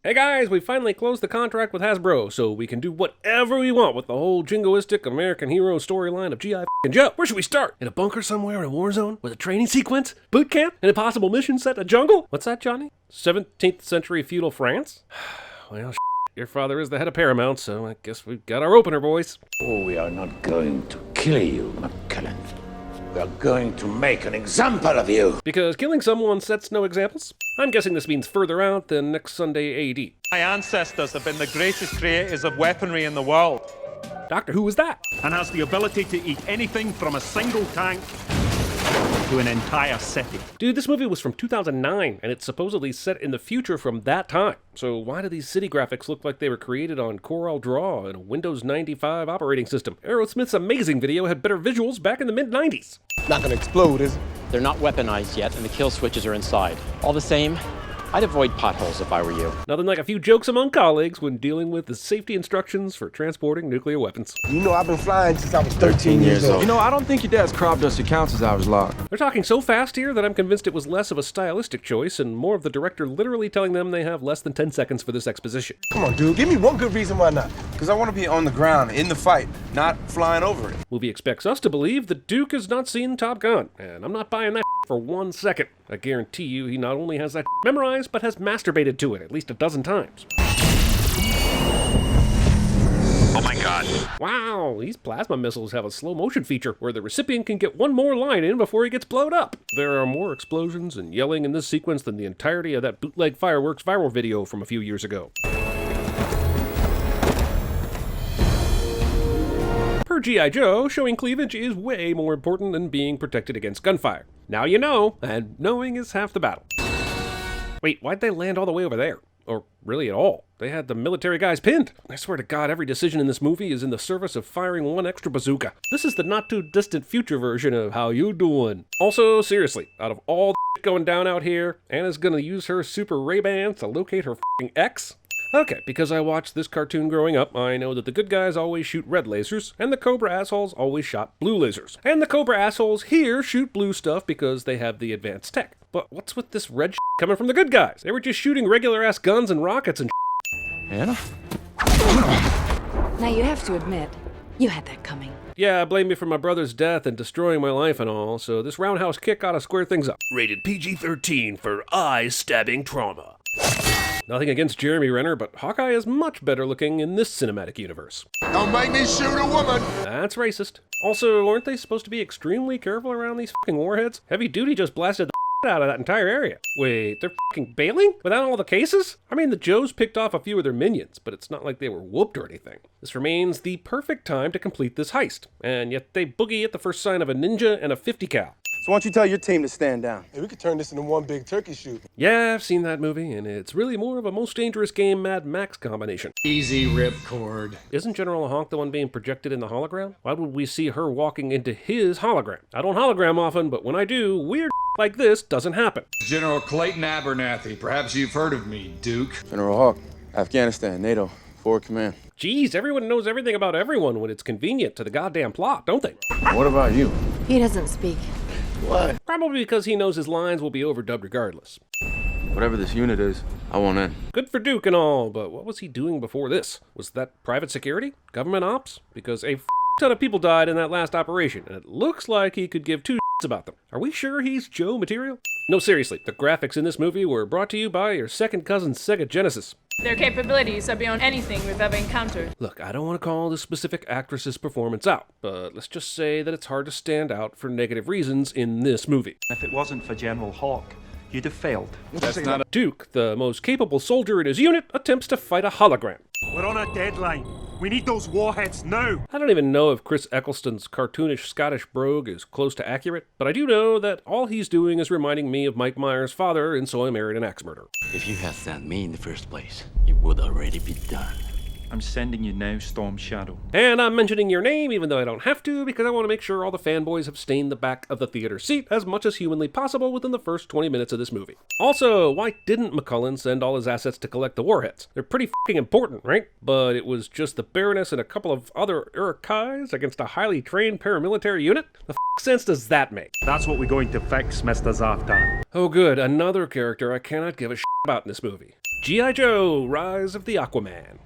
Hey guys, we finally closed the contract with Hasbro, so we can do whatever we want with the whole jingoistic American hero storyline of G.I. Joe. Where should we start? In a bunker somewhere in a war zone? With a training sequence? Boot camp? An impossible mission set in a jungle? What's that, Johnny? 17th century feudal France? Well, your father is the head of Paramount, so I guess we've got our opener, boys. Oh, we are not going to kill you, McKellen. We are going to make an example of you. Because killing someone sets no examples? I'm guessing this means further out than next Sunday AD. My ancestors have been the greatest creators of weaponry in the world. Doctor, who was that? And has the ability to eat anything from a single tank to an entire city. Dude, this movie was from 2009, and it's supposedly set in the future from that time. So why do these city graphics look like they were created on Corel Draw and a Windows 95 operating system? Aerosmith's amazing video had better visuals back in the mid-90s. Not gonna explode, is it? They're not weaponized yet, and the kill switches are inside. All the same, I'd avoid potholes if I were you. Nothing like a few jokes among colleagues when dealing with the safety instructions for transporting nuclear weapons. You know, I've been flying since I was 13 years old. You know, I don't think your dad's crop duster counts as hours logged. They're talking so fast here that I'm convinced it was less of a stylistic choice and more of the director literally telling them they have less than 10 seconds for this exposition. Come on, dude, give me one good reason why not. Because I want to be on the ground, in the fight, not flying over it. Movie expects us to believe the Duke has not seen Top Gun, and I'm not buying that for 1 second. I guarantee you he not only has that memorized, but has masturbated to it at least a dozen times. Oh my god. Wow, these plasma missiles have a slow motion feature where the recipient can get one more line in before he gets blowed up. There are more explosions and yelling in this sequence than the entirety of that bootleg fireworks viral video from a few years ago. Per G.I. Joe, showing cleavage is way more important than being protected against gunfire. Now you know, and knowing is half the battle. Wait, why'd they land all the way over there? Or really at all? They had the military guys pinned. I swear to God, every decision in this movie is in the service of firing one extra bazooka. This is the not-too-distant future version of how you doing. Also, seriously, out of all the going down out here, Anna's gonna use her super Ray-Bans to locate her f***ing ex? Okay, because I watched this cartoon growing up, I know that the good guys always shoot red lasers, and the Cobra assholes always shot blue lasers. And the Cobra assholes here shoot blue stuff because they have the advanced tech. But what's with this red shit coming from the good guys? They were just shooting regular-ass guns and rockets and shit. Anna? Now you have to admit, you had that coming. Yeah, blame me for my brother's death and destroying my life and all, so this roundhouse kick ought to square things up. Rated PG-13 for eye-stabbing trauma. Nothing against Jeremy Renner, but Hawkeye is much better looking in this cinematic universe. Don't make me shoot a woman! That's racist. Also, aren't they supposed to be extremely careful around these fucking warheads? Heavy Duty just blasted the out of that entire area. Wait, they're fucking bailing? Without all the cases? I mean, the Joes picked off a few of their minions, but it's not like they were whooped or anything. This remains the perfect time to complete this heist, and yet they boogie at the first sign of a ninja and a 50 cal. So why don't you tell your team to stand down? Hey, we could turn this into one big turkey shoot. Yeah, I've seen that movie, and it's really more of a Most Dangerous Game Mad Max combination. Easy ripcord. Isn't General Honk the one being projected in the hologram? Why would we see her walking into his hologram? I don't hologram often, but when I do, weird like this doesn't happen. General Clayton Abernathy. Perhaps you've heard of me, Duke. General Hawk, Afghanistan, NATO, Forward Command. Jeez, everyone knows everything about everyone when it's convenient to the goddamn plot, don't they? What about you? He doesn't speak. What? Probably because he knows his lines will be overdubbed regardless. Whatever this unit is, I want in. Good for Duke and all, but what was he doing before this? Was that private security? Government ops? Because a ton of people died in that last operation, and it looks like he could give two about them. Are we sure he's Joe material? No, seriously, the graphics in this movie were brought to you by your second cousin's Sega Genesis. Their capabilities are beyond anything we've ever encountered. Look, I don't want to call this specific actress's performance out, but let's just say that it's hard to stand out for negative reasons in this movie. If it wasn't for General Hawk, you'd have failed. That's not a... Duke, the most capable soldier in his unit, attempts to fight a hologram. We're on a deadline. We need those warheads now. I don't even know if Chris Eccleston's cartoonish Scottish brogue is close to accurate, but I do know that all he's doing is reminding me of Mike Myers' father in So I Married an Axe Murderer. If you had sent me in the first place, it would already be done. I'm sending you now, Storm Shadow. And I'm mentioning your name even though I don't have to because I want to make sure all the fanboys have stained the back of the theater seat as much as humanly possible within the first 20 minutes of this movie. Also, why didn't McCullen send all his assets to collect the warheads? They're pretty f***ing important, right? But it was just the Baroness and a couple of other Urukais against a highly trained paramilitary unit? The f*** sense does that make? That's what we're going to fix, Mr. Zaftan. Oh good, another character I cannot give a shit about in this movie. G.I. Joe, Rise of the Aquaman.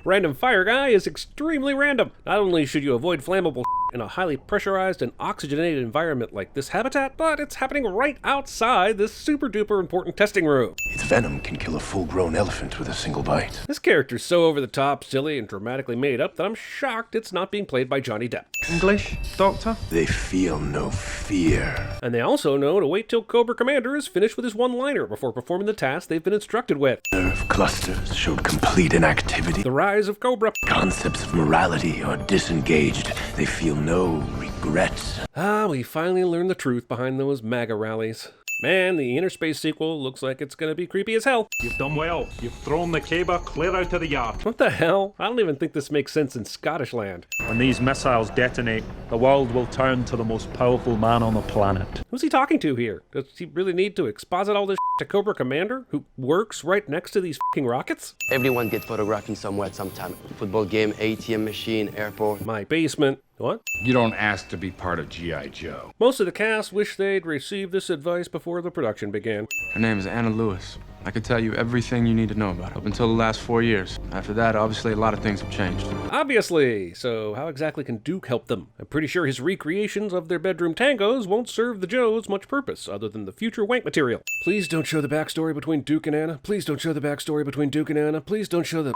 Random fire guy is extremely random. Not only should you avoid flammable in a highly pressurized and oxygenated environment like this habitat, but it's happening right outside this super duper important testing room. Its venom can kill a full-grown elephant with a single bite. This character's so over the top, silly, and dramatically made up that I'm shocked it's not being played by Johnny Depp. English, Doctor? They feel no fear. And they also know to wait till Cobra Commander is finished with his one-liner before performing the task they've been instructed with. Nerve clusters showed complete inactivity. The rise of Cobra. Concepts of morality are disengaged. They feel no regrets. We finally learned the truth behind those MAGA rallies. Man, the Inner Space sequel looks like it's gonna be creepy as hell. You've done well. You've thrown the Cobra clear out of the yard. What the hell? I don't even think this makes sense in Scottish land. When these missiles detonate, the world will turn to the most powerful man on the planet. Who's he talking to here? Does he really need to exposit all this to Cobra Commander, who works right next to these fucking rockets? Everyone gets photographed somewhere at some time. Football game, ATM machine, airport. My basement. What? You don't ask to be part of G.I. Joe. Most of the cast wish they'd received this advice before the production began. Her name is Anna Lewis. I could tell you everything you need to know about her up until the last 4 years. After that, obviously, a lot of things have changed. Obviously. So how exactly can Duke help them? I'm pretty sure his recreations of their bedroom tangos won't serve the Joes much purpose other than the future wank material. Please don't show the backstory between Duke and Anna. Please don't show the backstory between Duke and Anna. Please don't show the...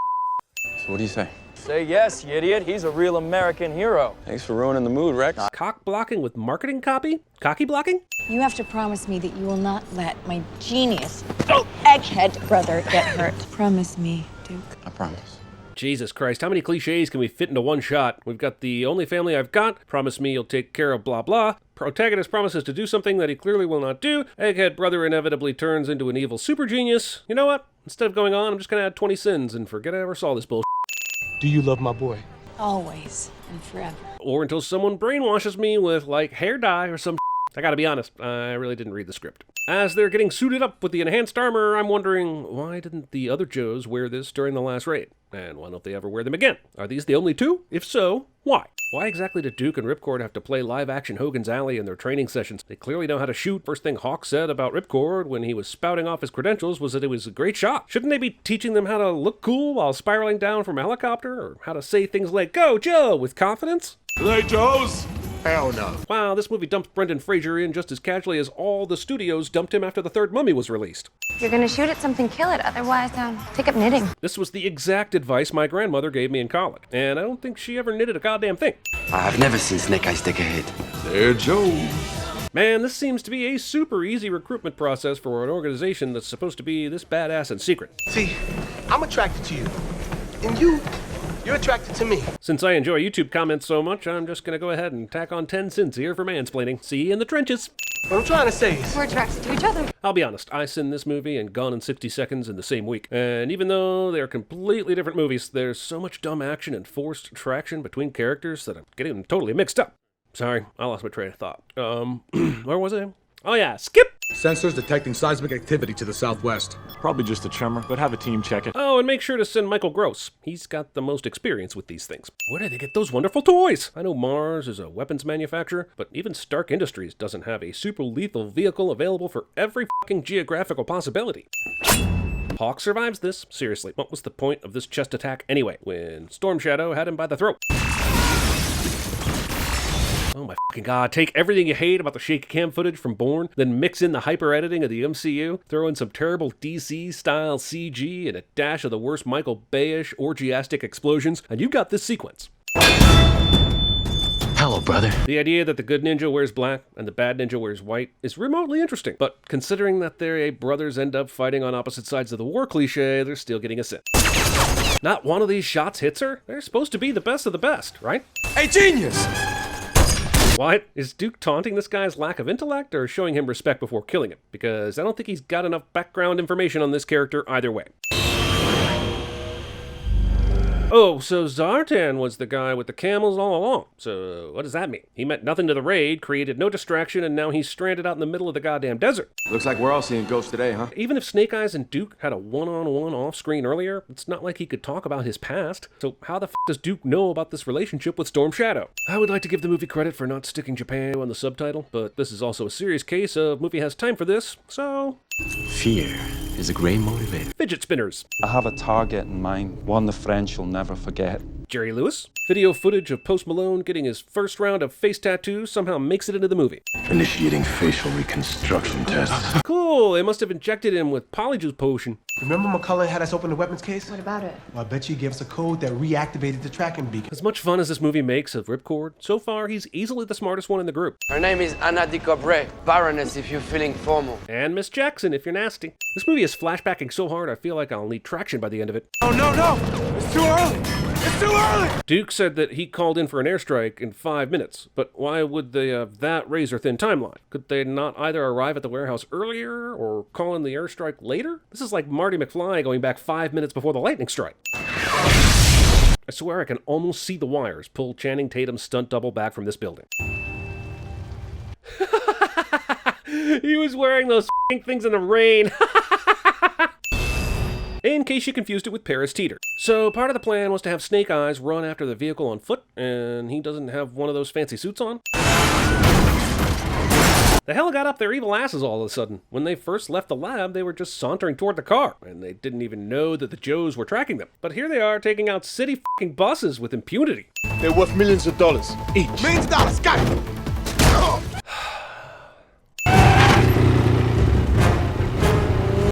So what do you say? Say yes, you idiot. He's a real American hero. Thanks for ruining the mood, Rex. Cock blocking with marketing copy? Cocky blocking? You have to promise me that you will not let my genius, egghead brother get hurt. Promise me, Duke. I promise. Jesus Christ, how many cliches can we fit into one shot? We've got the only family I've got, promise me you'll take care of blah blah, protagonist promises to do something that he clearly will not do, egghead brother inevitably turns into an evil super genius. You know what? Instead of going on, I'm just gonna add 20 sins and forget I ever saw this bullshit. Do you love my boy? Always and forever. Or until someone brainwashes me with, like, hair dye or some I gotta be honest, I really didn't read the script. As they're getting suited up with the enhanced armor, I'm wondering, why didn't the other Joes wear this during the last raid? And why don't they ever wear them again? Are these the only two? If so, why? Why exactly did Duke and Ripcord have to play live-action Hogan's Alley in their training sessions? They clearly know how to shoot. First thing Hawk said about Ripcord when he was spouting off his credentials was that it was a great shot. Shouldn't they be teaching them how to look cool while spiraling down from a helicopter? Or how to say things like, "Go, Joe," with confidence? Hey, Joes? Hell no. Wow, this movie dumped Brendan Fraser in just as casually as all the studios dumped him after the third Mummy was released. If you're gonna shoot at something, kill it. Otherwise, take up knitting. This was the exact advice my grandmother gave me in college, and I don't think she ever knitted a goddamn thing. I've never seen Snake Eyes take a hit. There, Joe. Man, this seems to be a super easy recruitment process for an organization that's supposed to be this badass in secret. See, I'm attracted to you. And you're attracted to me. Since I enjoy YouTube comments so much, I'm just gonna go ahead and tack on 10 cents here for mansplaining. See you in the trenches. What I'm trying to say is... We're attracted to each other. I'll be honest, I seen this movie and Gone in 60 Seconds in the same week. And even though they're completely different movies, there's so much dumb action and forced attraction between characters that I'm getting them totally mixed up. Sorry, I lost my train of thought. Where was I? Oh yeah, skip! Sensors detecting seismic activity to the southwest. Probably just a tremor, but have a team check it. Oh, and make sure to send Michael Gross. He's got the most experience with these things. Where do they get those wonderful toys? I know Mars is a weapons manufacturer, but even Stark Industries doesn't have a super lethal vehicle available for every fucking geographical possibility. Hawk survives this. Seriously, what was the point of this chest attack anyway, when Storm Shadow had him by the throat? Oh my fucking god, take everything you hate about the shaky cam footage from Bourne, then mix in the hyper-editing of the MCU, throw in some terrible DC-style CG and a dash of the worst Michael Bay-ish orgiastic explosions, and you've got this sequence. Hello, brother. The idea that the good ninja wears black and the bad ninja wears white is remotely interesting, but considering that their brothers end up fighting on opposite sides of the war cliche, they're still getting a sin. Not one of these shots hits her? They're supposed to be the best of the best, right? Hey, genius! What? Is Duke taunting this guy's lack of intellect or showing him respect before killing him? Because I don't think he's got enough background information on this character either way. Oh, so Zartan was the guy with the camels all along. So what does that mean? He meant nothing to the raid, created no distraction, and now he's stranded out in the middle of the goddamn desert. Looks like we're all seeing ghosts today, huh? Even if Snake Eyes and Duke had a one-on-one off-screen earlier, it's not like he could talk about his past. So how the f does Duke know about this relationship with Storm Shadow? I would like to give the movie credit for not sticking Japan on the subtitle, but this is also a serious case of movie has time for this, so Fear is a great motivator. Fidget spinners. I have a target in mind, one the French will never forget. Jerry Lewis. Video footage of Post Malone getting his first round of face tattoos somehow makes it into the movie. Initiating facial reconstruction tests. Cool, they must have injected him with Polyjuice potion. Remember McCullen had us open the weapons case? What about it? Well, I bet you he gave us a code that reactivated the tracking beacon. As much fun as this movie makes of Ripcord, so far he's easily the smartest one in the group. Her name is Anna de Cobra, Baroness if you're feeling formal. And Miss Jackson if you're nasty. This movie is flashbacking so hard I feel like I'll need traction by the end of it. Oh, no! It's too early! It's too early! Duke said that he called in for an airstrike in 5 minutes, but why would they have that razor-thin timeline? Could they not either arrive at the warehouse earlier or call in the airstrike later? This is like Marty McFly going back 5 minutes before the lightning strike. I swear I can almost see the wires pull Channing Tatum's stunt double back from this building. He was wearing those f***ing things in the rain. In case you confused it with Paris Teeter. So part of the plan was to have Snake Eyes run after the vehicle on foot, and he doesn't have one of those fancy suits on. The hell got up their evil asses all of a sudden? When they first left the lab, they were just sauntering toward the car, and they didn't even know that the Joes were tracking them. But here they are taking out city f***ing buses with impunity. They're worth millions of dollars each. Millions of dollars, got it!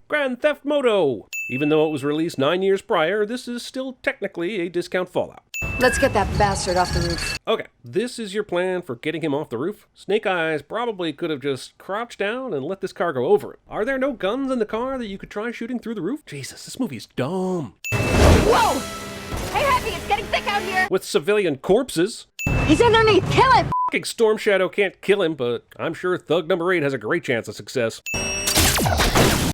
Grand Theft Moto! Even though it was released 9 years prior, this is still technically a discount Fallout. Let's get that bastard off the roof. Okay, this is your plan for getting him off the roof? Snake Eyes probably could have just crouched down and let this car go over it. Are there no guns in the car that you could try shooting through the roof? Jesus, this movie's dumb. Whoa! Hey, Happy, it's getting thick out here! With civilian corpses. He's underneath! Kill him! F***ing Storm Shadow can't kill him, but I'm sure Thug number 8 has a great chance of success.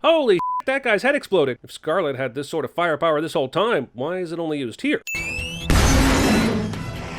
Holy shit, that guy's head exploded. If Scarlet had this sort of firepower this whole time, why is it only used here?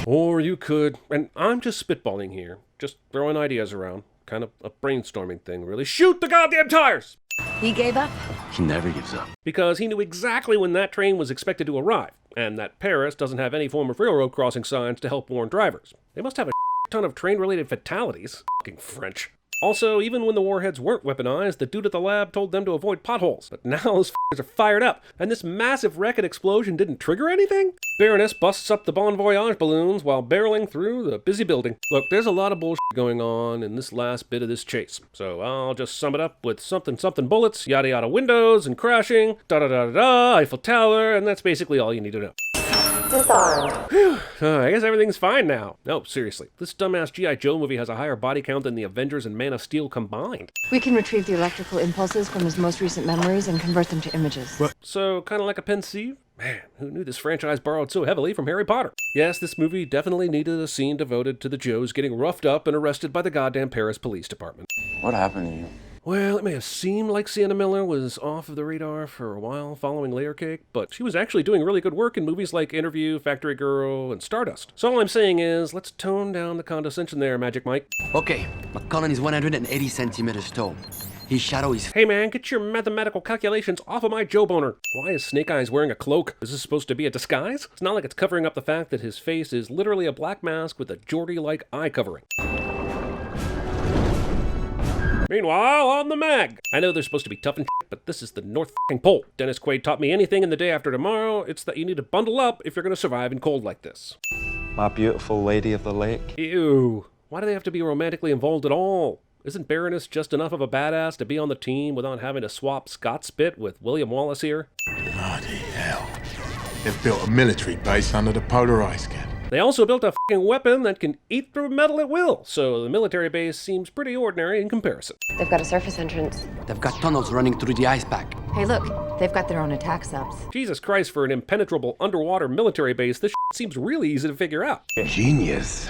Or you could, and I'm just spitballing here, just throwing ideas around, kind of a brainstorming thing, really. Shoot the goddamn tires! He gave up? He never gives up. Because he knew exactly when that train was expected to arrive, and that Paris doesn't have any form of railroad crossing signs to help warn drivers. They must have a ton of train-related fatalities. Fucking French. Also, even when the warheads weren't weaponized, the dude at the lab told them to avoid potholes. But now those f***ers are fired up, and this massive wreck and explosion didn't trigger anything? Baroness busts up the Bon Voyage balloons while barreling through the busy building. Look, there's a lot of bullshit going on in this last bit of this chase. So I'll just sum it up with something bullets, yada yada windows and crashing, da-da-da-da-da, Eiffel Tower, and that's basically all you need to know. Disarmed. Whew, I guess everything's fine now. No, seriously. This dumbass G.I. Joe movie has a higher body count than the Avengers and Man of Steel combined. We can retrieve the electrical impulses from his most recent memories and convert them to images. What? So, kind of like a pensieve? Man, who knew this franchise borrowed so heavily from Harry Potter? Yes, this movie definitely needed a scene devoted to the Joes getting roughed up and arrested by the goddamn Paris Police Department. What happened to you? Well, it may have seemed like Sienna Miller was off of the radar for a while following Layer Cake, but she was actually doing really good work in movies like Interview, Factory Girl, and Stardust. So all I'm saying is, let's tone down the condescension there, Magic Mike. Okay, McCullen is 180 centimeters tall. His shadow is... Hey man, get your mathematical calculations off of my Joe boner. Why is Snake Eyes wearing a cloak? Is this supposed to be a disguise? It's not like it's covering up the fact that his face is literally a black mask with a Geordie-like eye covering. Meanwhile, on the mag. I know they're supposed to be tough and shit, but this is the North f***ing Pole. Dennis Quaid taught me anything in The Day After Tomorrow, it's that you need to bundle up if you're going to survive in cold like this. My beautiful lady of the lake. Ew. Why do they have to be romantically involved at all? Isn't Baroness just enough of a badass to be on the team without having to swap Scott Spit with William Wallace here? Bloody hell. They've built a military base under the polar ice cap. They also built a f***ing weapon that can eat through metal at will, so the military base seems pretty ordinary in comparison. They've got a surface entrance. They've got tunnels running through the ice pack. Hey, look, they've got their own attack subs. Jesus Christ, for an impenetrable underwater military base, this seems really easy to figure out. Genius.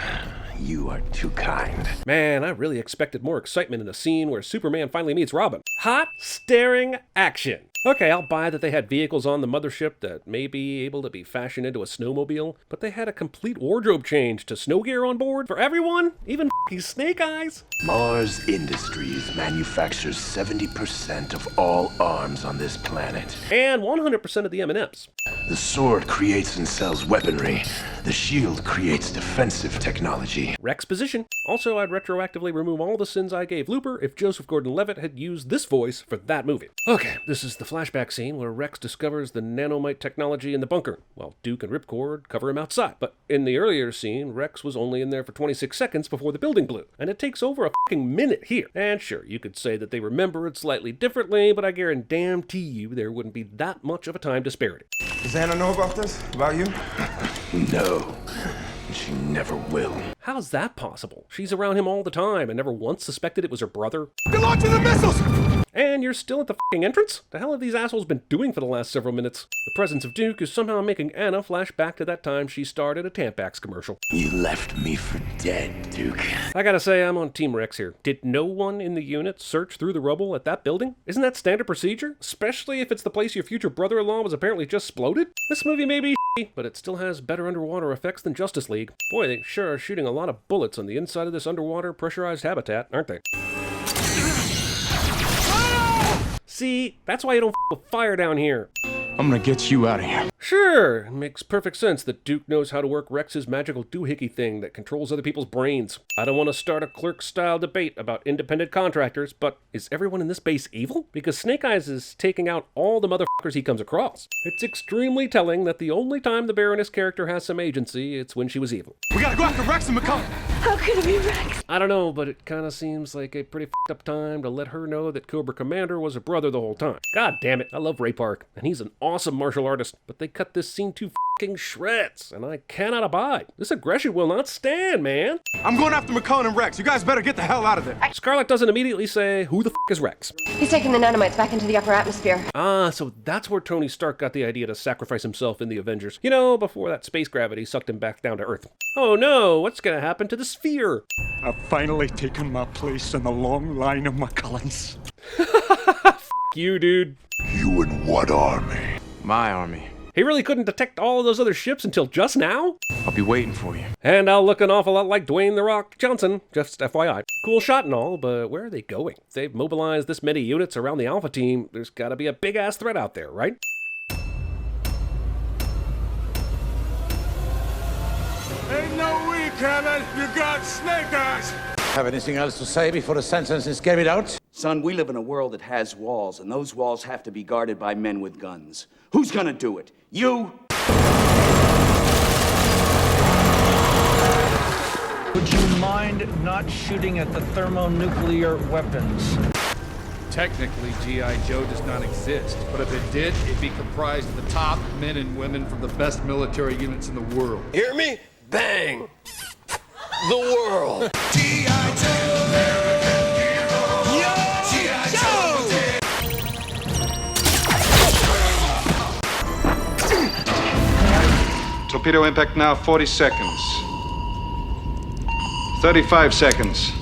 You are too kind. Man, I really expected more excitement in a scene where Superman finally meets Robin. Hot, staring action. Okay, I'll buy that they had vehicles on the mothership that may be able to be fashioned into a snowmobile, but they had a complete wardrobe change to snow gear on board for everyone, even f***ing Snake Eyes. Mars Industries manufactures 70% of all arms on this planet. And 100% of the M&Ms. The sword creates and sells weaponry. The shield creates defensive technology. Rex position. Also, I'd retroactively remove all the sins I gave Looper if Joseph Gordon-Levitt had used this voice for that movie. Okay, this is the flashback scene where Rex discovers the nanomite technology in the bunker, while Duke and Ripcord cover him outside. But in the earlier scene, Rex was only in there for 26 seconds before the building blew, and it takes over a fucking minute here. And sure, you could say that they remember it slightly differently, but I guarantee you there wouldn't be that much of a time disparity. Does Anna know about this? About you? No. She never will. How's that possible? She's around him all the time and never once suspected it was her brother. They're launching the missiles! And you're still at the fucking entrance? The hell have these assholes been doing for the last several minutes? The presence of Duke is somehow making Anna flash back to that time she starred in a Tampax commercial. You left me for dead, Duke. I gotta say, I'm on Team Rex here. Did no one in the unit search through the rubble at that building? Isn't that standard procedure? Especially if it's the place your future brother-in-law was apparently just exploded? This movie may be shitty, but it still has better underwater effects than Justice League. Boy, they sure are shooting a lot of bullets on the inside of this underwater pressurized habitat, aren't they? See, that's why you don't f with fire down here. I'm gonna get you out of here. Sure, it makes perfect sense that Duke knows how to work Rex's magical doohickey thing that controls other people's brains. I don't want to start a Clerk-style debate about independent contractors, but is everyone in this base evil? Because Snake Eyes is taking out all the motherfuckers he comes across. It's extremely telling that the only time the Baroness character has some agency, it's when she was evil. We gotta go after Rex and McCullen! How could it be Rex? I don't know, but it kind of seems like a pretty f***ed up time to let her know that Cobra Commander was her brother the whole time. God damn it, I love Ray Park, and he's an awesome martial artist, but they cut this scene to f***ing shreds, and I cannot abide. This aggression will not stand, man. I'm going after McCullen and Rex. You guys better get the hell out of there. Scarlet doesn't immediately say, who the f*** is Rex? He's taking the nanomites back into the upper atmosphere. Ah, so that's where Tony Stark got the idea to sacrifice himself in the Avengers. You know, before that space gravity sucked him back down to Earth. Oh no, what's gonna happen to the sphere? I've finally taken my place in the long line of McCullens. F*** you, dude. You and what army? My army. He really couldn't detect all of those other ships until just now? I'll be waiting for you. And I'll look an awful lot like Dwayne "The Rock" Johnson, just FYI. Cool shot and all, but where are they going? If they've mobilized this many units around the Alpha team, there's gotta be a big-ass threat out there, right? Ain't no we, Kevin. You got Snake Eyes. Have anything else to say before the sentence is carried out? Son, we live in a world that has walls, and those walls have to be guarded by men with guns. Who's gonna do it? You? Would you mind not shooting at the thermonuclear weapons? Technically, G.I. Joe does not exist, but if it did, it'd be comprised of the top men and women from the best military units in the world. Hear me? Bang! The world! G.I. Joe! Torpedo impact now 40 seconds. 35 seconds.